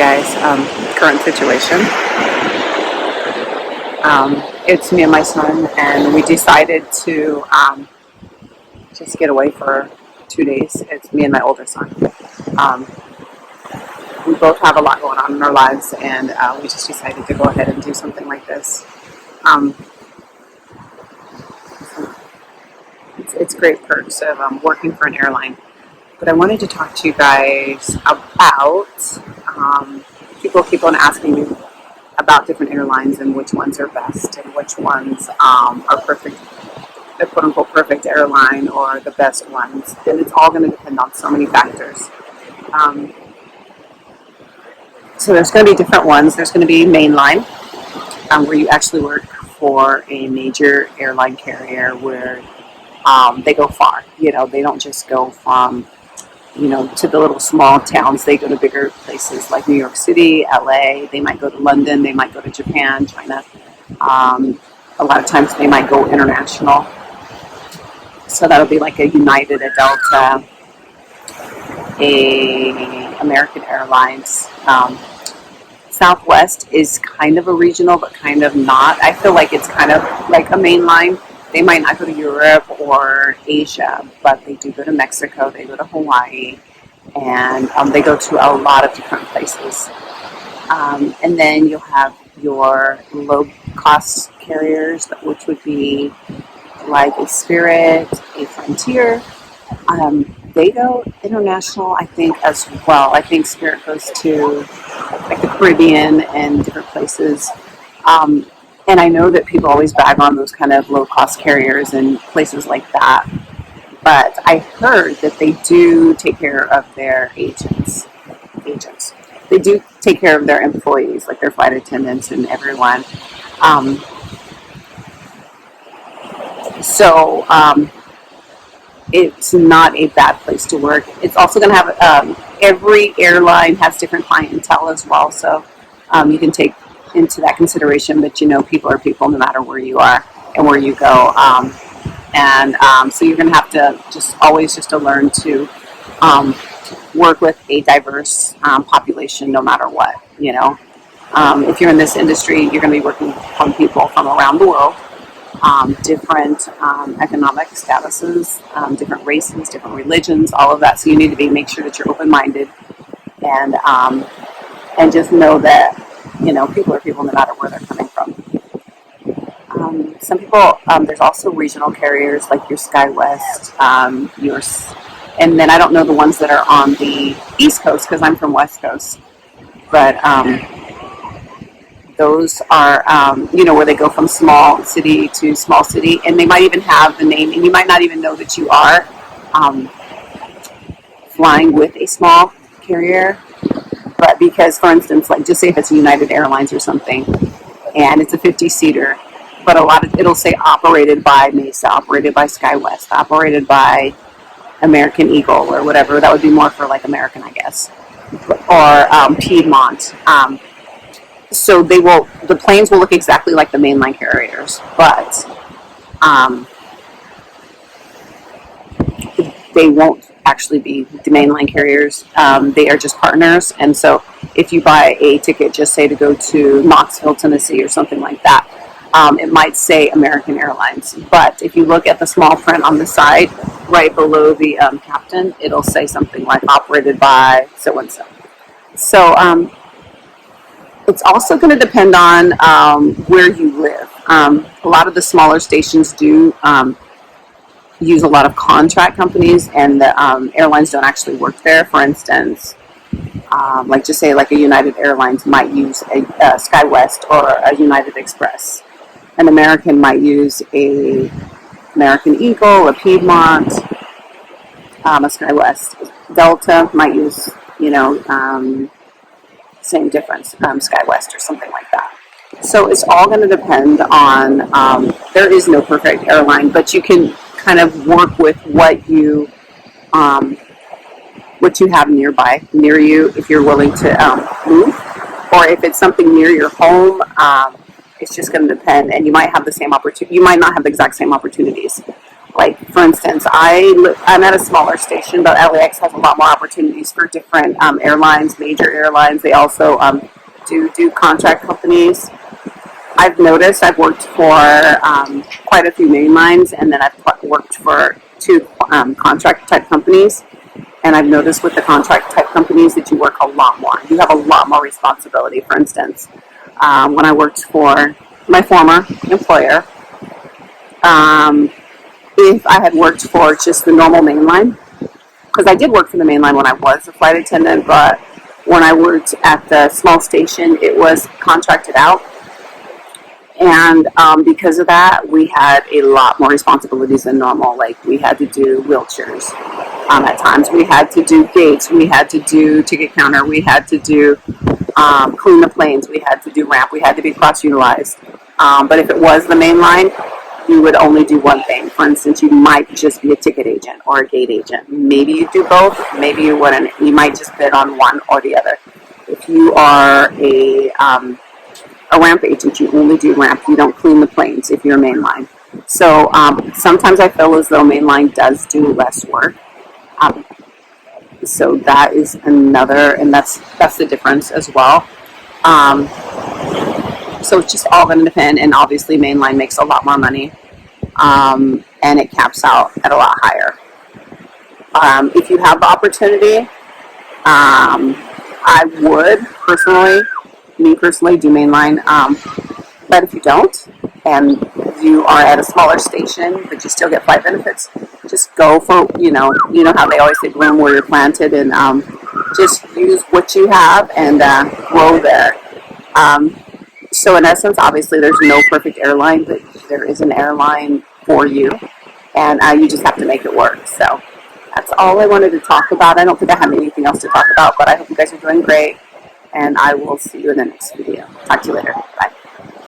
guys. Current situation. It's me and my son, and we decided to just get away for 2 days. It's me and my older son. Um, we both have a lot going on in our lives, and we just decided to go ahead and do something like this. Um, it's great perks of working for an airline. But I wanted to talk to you guys about people keep on asking me about different airlines and which ones are best and which ones are perfect, the quote unquote perfect airline or the best ones. And it's all going to depend on so many factors. Um, so there's going to be different ones. There's going to be mainline, where you actually work for a major airline carrier where they go far. You know, they don't just go from to the little small towns. They go to bigger places like New York City, LA. They might go to London. They might go to Japan, China. A lot of times they might go international. So that'll be like a United, a Delta, a American Airlines. Southwest is kind of a regional, but kind of not. I feel like it's kind of like a main line. They might not go to Europe or Asia, but they do go to Mexico, they go to Hawaii, and they go to a lot of different places. And then you'll have your low-cost carriers, which would be like a Spirit, a Frontier. They go international, I think, as well. I think Spirit goes to like the Caribbean and different places. And I know that people always bag on those kind of low-cost carriers and places like that. But I heard that they do take care of their agents. They do take care of their employees, like their flight attendants and everyone. So it's not a bad place to work. It's also going to have, every airline has different clientele as well. So you can take into that consideration, but people are people no matter where you are and where you go, so you're going to have to always to learn to work with a diverse population no matter what. If you're in this industry, you're going to be working from people from around the world, different economic statuses, different races, different religions, all of that. So you need to make sure that you're open-minded and just know that people are people no matter where they're coming from. Some people, there's also regional carriers like your SkyWest, and then I don't know the ones that are on the East Coast because I'm from West Coast, but those are, where they go from small city to small city, and they might even have the name, and you might not even know that you are flying with a small carrier. But because, for instance, like just say if it's a United Airlines or something, and it's a 50-seater, but it'll say operated by Mesa, operated by SkyWest, operated by American Eagle or whatever. That would be more for like American, I guess, or Piedmont. So the planes will look exactly like the mainline carriers, but they won't actually be the mainline carriers. They are just partners. And so if you buy a ticket, just say to go to Knoxville, Tennessee or something like that, it might say American Airlines. But if you look at the small print on the side, right below the captain, it'll say something like operated by so-and-so. So it's also going to depend on where you live. A lot of the smaller stations do use a lot of contract companies, and the airlines don't actually work there. For instance, like just say like a United Airlines might use a SkyWest or a United Express. An American might use a American Eagle, a Piedmont, a SkyWest. Delta might use, same difference, SkyWest or something like that. So it's all going to depend on, there is no perfect airline, but you can kind of work with what you have near you, if you're willing to move, or if it's something near your home. It's just going to depend, and you might have the same opportunity. You might not have the exact same opportunities. Like, for instance, I'm at a smaller station, but LAX has a lot more opportunities for different airlines, major airlines. They also do contract companies. I've noticed I've worked for quite a few main lines, and then I've worked for two contract type companies. And I've noticed with the contract type companies that you work a lot more. You have a lot more responsibility. For instance, when I worked for my former employer, um, if I had worked for just the normal main line, because I did work for the main line when I was a flight attendant, but when I worked at the small station, it was contracted out. And because of that, we had a lot more responsibilities than normal. Like, we had to do wheelchairs. At times, we had to do gates. We had to do ticket counter. We had to do clean the planes. We had to do ramp. We had to be cross-utilized. But if it was the main line, you would only do one thing. For instance, you might just be a ticket agent or a gate agent. Maybe you do both. Maybe you wouldn't. You might just bid on one or the other. If you are a ramp agent, you only do ramp. You don't clean the planes if you're mainline. So sometimes I feel as though mainline does do less work. Um, so that is another, and that's the difference as well. Um, so it's just all going to depend, and obviously mainline makes a lot more money, and it caps out at a lot higher. If you have the opportunity, I would personally, me personally, do mainline. But if you don't, and you are at a smaller station, but you still get flight benefits, just go for, how they always say, bloom where you're planted, and just use what you have and grow there. Um, so in essence, obviously, there's no perfect airline, but there is an airline for you, and you just have to make it work. So that's all I wanted to talk about. I don't think I have anything else to talk about, but I hope you guys are doing great, and I will see you in the next video. Talk to you later. Bye.